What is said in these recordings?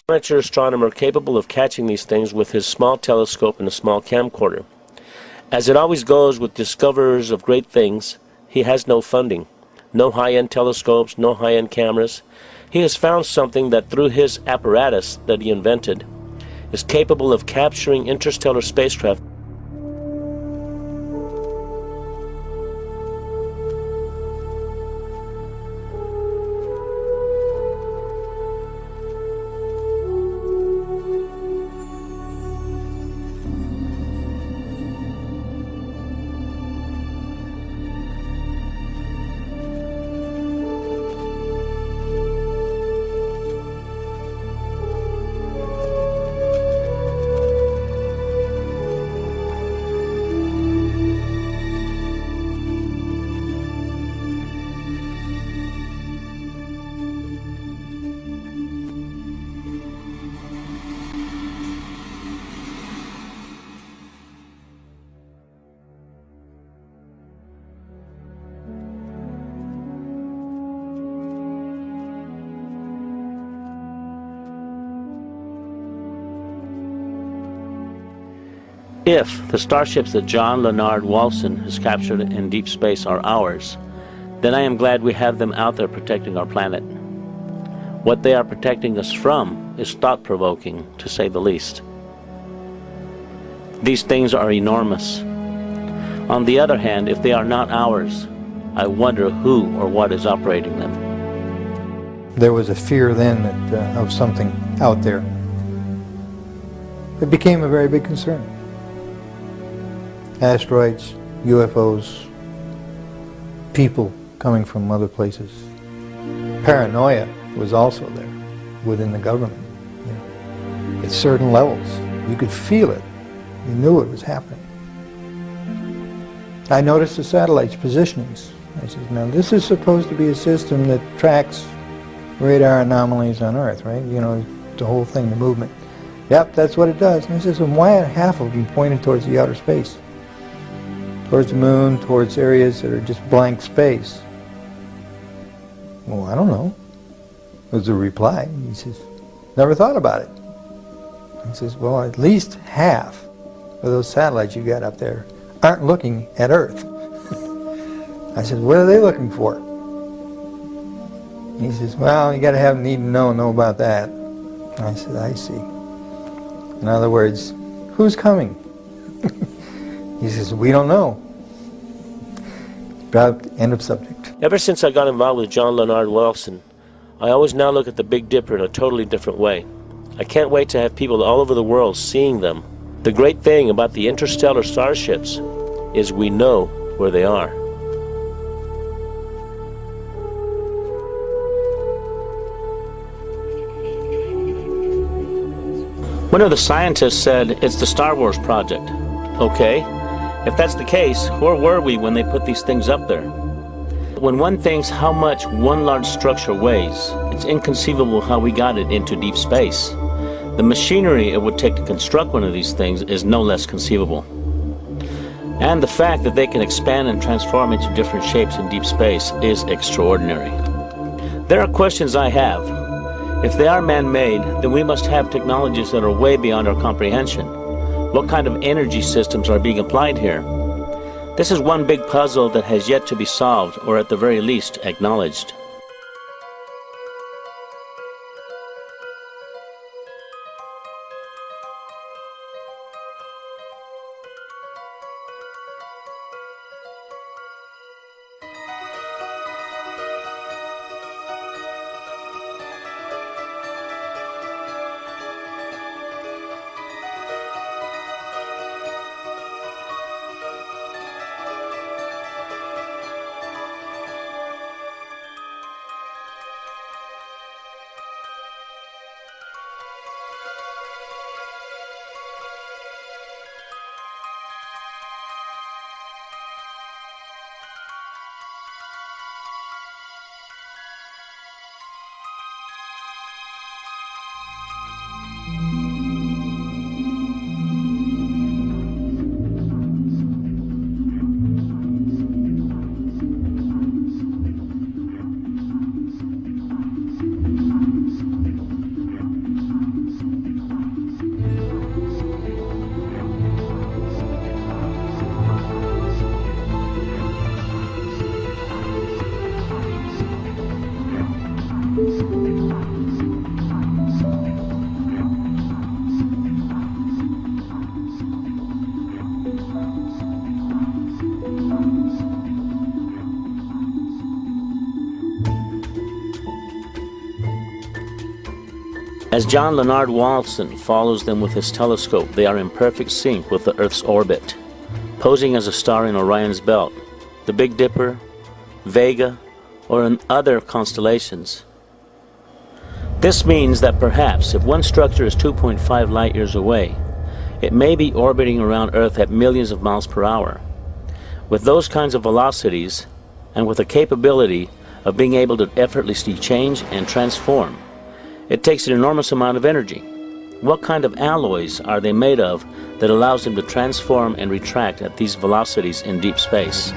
amateur astronomer capable of catching these things with his small telescope and a small camcorder. As it always goes with discoverers of great things, he has no funding, no high-end telescopes, no high-end cameras. He has found something that through his apparatus that he invented is capable of capturing interstellar spacecraft. If the starships that John Leonard Walson has captured in deep space are ours, then I am glad we have them out there protecting our planet. What they are protecting us from is thought-provoking, to say the least. These things are enormous. On the other hand, if they are not ours, I wonder who or what is operating them. There was a fear then that, of something out there. It became a very big concern. Asteroids, UFOs, people coming from other places. Paranoia was also there within the government. You know, at certain levels, you could feel it. You knew it was happening. I noticed the satellites' positionings. I said, now this is supposed to be a system that tracks radar anomalies on Earth, right? You know, the whole thing, the movement. Yep, that's what it does. And I said, so why are half of them pointed towards the outer space? Towards the moon, towards areas that are just blank space? Well, I don't know, was the reply. He says, never thought about it. He says, well, at least half of those satellites you got up there aren't looking at Earth. I said, what are they looking for? He says, well, you got to have need to know about that. I said, I see. In other words, who's coming? He says, we don't know. End of subject. Ever since I got involved with John Leonard Walson, I always now look at the Big Dipper in a totally different way. I can't wait to have people all over the world seeing them. The great thing about the interstellar starships is we know where they are. One of the scientists said it's the Star Wars project. Okay, if that's the case, where were we when they put these things up there? When one thinks how much one large structure weighs, it's inconceivable how we got it into deep space. The machinery it would take to construct one of these things is no less conceivable. And the fact that they can expand and transform into different shapes in deep space is extraordinary. There are questions I have. If they are man-made, then we must have technologies that are way beyond our comprehension. What kind of energy systems are being applied here? This is one big puzzle that has yet to be solved, or at the very least, acknowledged. As John Leonard Walton follows them with his telescope, they are in perfect sync with the Earth's orbit, posing as a star in Orion's belt, the Big Dipper, Vega, or in other constellations. This means that perhaps if one structure is 2.5 light years away, it may be orbiting around Earth at millions of miles per hour. With those kinds of velocities, and with the capability of being able to effortlessly change and transform, it takes an enormous amount of energy. What kind of alloys are they made of that allows them to transform and retract at these velocities in deep space?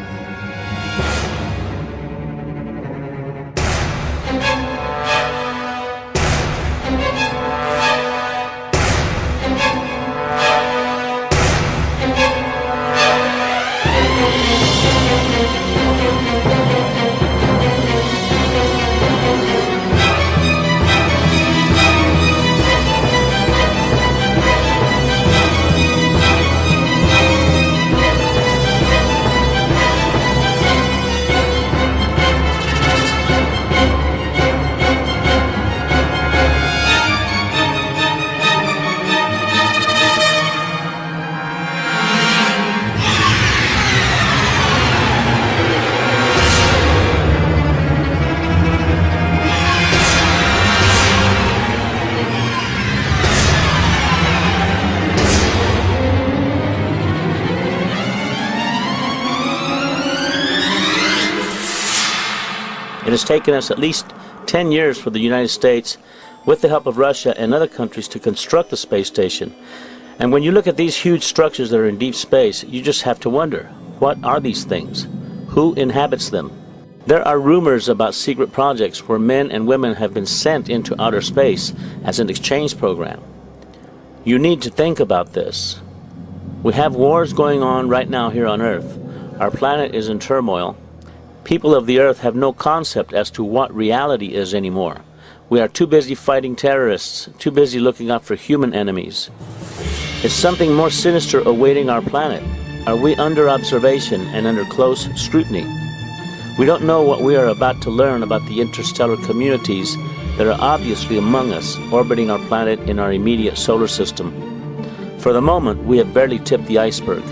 It has taken us at least 10 years for the United States, with the help of Russia and other countries, to construct the space station. And when you look at these huge structures that are in deep space, you just have to wonder, what are these things? Who inhabits them? There are rumors about secret projects where men and women have been sent into outer space as an exchange program. You need to think about this. We have wars going on right now here on Earth. Our planet is in turmoil. People of the Earth have no concept as to what reality is anymore. We are too busy fighting terrorists, too busy looking out for human enemies. Is something more sinister awaiting our planet? Are we under observation and under close scrutiny? We don't know what we are about to learn about the interstellar communities that are obviously among us, orbiting our planet in our immediate solar system. For the moment, we have barely tipped the iceberg.